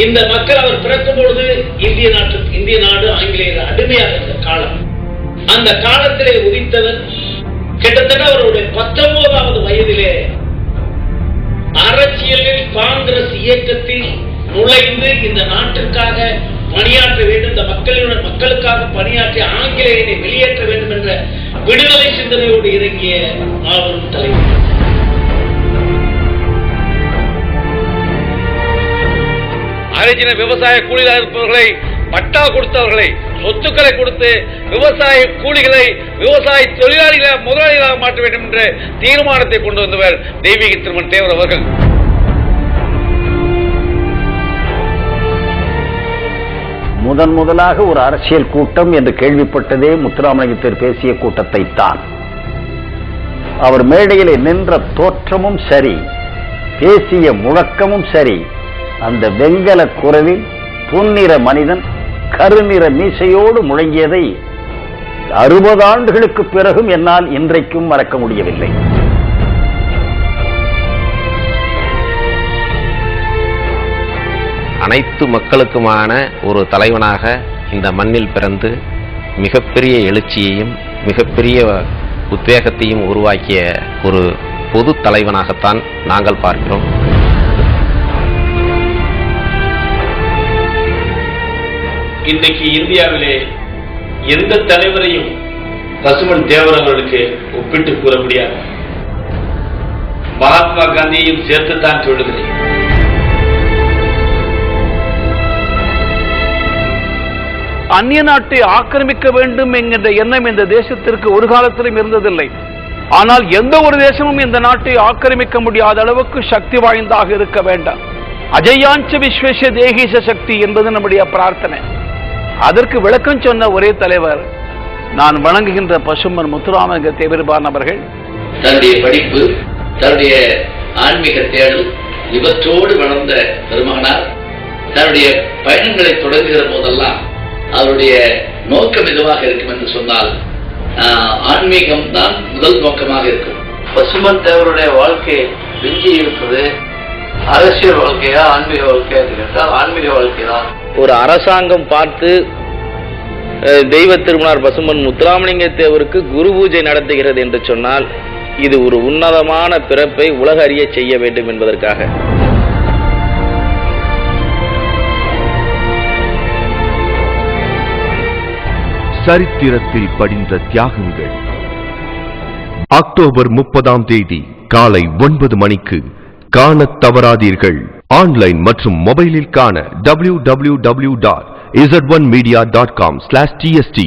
இந்த மக்கள் அவர் பிறக்கும் பொழுது இந்திய நாடு ஆங்கிலேயர் அடிமையாக இருந்த காலம். அந்த காலத்திலே உதித்தவர் கிட்டத்தட்ட அவருடைய 19வது வயதிலே அரசியலில் காங்கிரஸ் இயக்கத்தில் நுழைந்து இந்த நாட்டிற்காக பணியாற்ற வேண்டும், இந்த மக்களுக்காக பணியாற்றி ஆங்கிலேயரை வெளியேற்ற வேண்டும் என்ற விடுதலை சிந்தனையோடு இறங்கிய மாபெரும் தலைவர். ஆரிஜின விவசாய கூலிகளாக இருப்பவர்களை, பட்டா கொடுத்தவர்களை, சொத்துக்களை கொடுத்து விவசாய கூலிகளை விவசாய தொழிலாளிகளாக முதலாளிகளாக மாற்ற வேண்டும் என்ற தீர்மானத்தை கொண்டு வந்தவர் தெய்வீக திருமண் தேவர் அவர்கள். முதலாக ஒரு அரசியல் கூட்டம் என்று கேள்விப்பட்டதே முத்துராமலிங்கத்தேவர் பேசிய கூட்டத்தை தான். அவர் மேடையிலே நின்ற தோற்றமும் சரி, பேசிய முழக்கமும் சரி, அந்த வெங்கல குரலில் பொன்னிற மனிதன் கருநிற மீசையோடு முழங்கியதை 60 ஆண்டுகளுக்கு பிறகும் என்னால் இன்றைக்கும் மறக்க முடியவில்லை. அனைத்து மக்களுக்குமான ஒரு தலைவனாக இந்த மண்ணில் பிறந்து மிகப்பெரிய எழுச்சியையும் மிகப்பெரிய உத்வேகத்தையும் உருவாக்கிய ஒரு பொது தலைவனாகத்தான் நாங்கள் பார்க்கிறோம். இன்றைக்கு இந்தியாவிலே எந்த தலைவரையும் பசுமன் தேவர் அவர்களுக்கு ஒப்பிட்டு கூற முடியாது. மகாத்மா காந்தியையும் சேர்த்துத்தான் சொல்லுகிறேன். அந்நிய நாட்டை ஆக்கிரமிக்க வேண்டும் என்கின்ற எண்ணம் இந்த தேசத்திற்கு ஒரு காலத்திலும் இருந்ததில்லை. ஆனால் எந்த ஒரு தேசமும் இந்த நாட்டை ஆக்கிரமிக்க முடியாத அளவுக்கு சக்தி வாய்ந்தாக இருக்க வேண்டாம். அஜயாஞ்ச விஸ்வேஷ தேகீச சக்தி என்பது நம்முடைய பிரார்த்தனை. அதற்கு விளக்கம் சொன்ன ஒரே தலைவர் நான் வணங்குகின்ற பசுமன் முத்துராமலிங்க தேவர் அவர்கள். தன்னுடைய படிப்பு, தன்னுடைய ஆன்மீக தேடல் இவற்றோடு வளர்ந்த பெருமகனார் தன்னுடைய பயணங்களை தொடங்குகிற போதெல்லாம் அவருடைய நோக்கம் எதுவாக இருக்கும் என்று சொன்னால் ஆன்மீகம் தான் முதல் நோக்கமாக இருக்கும். பசுமன் தேவருடைய வாழ்க்கை விஞ்சி இருப்பது அரசியல் வாழ்க்கையா ஆன்மீக வாழ்க்கையா கேட்டால் ஆன்மீக வாழ்க்கை தான். ஒரு அரசாங்கம் பார்த்து தெய்வ திருமணார் பசுமன் முத்துராமலிங்க தேவருக்கு குரு பூஜை நடத்துகிறது என்று சொன்னால் இது ஒரு உன்னதமான பிறப்பை உலக அறிய செய்ய வேண்டும் என்பதற்காக. சரித்திரத்தில் படிந்த தியாகங்கள். அக்டோபர் 30ஆம் தேதி காலை 9 மணிக்கு காணத் தவறாதீர்கள். ஆன்லைன் மற்றும் மொபைலில் காண www.z1media.com/tst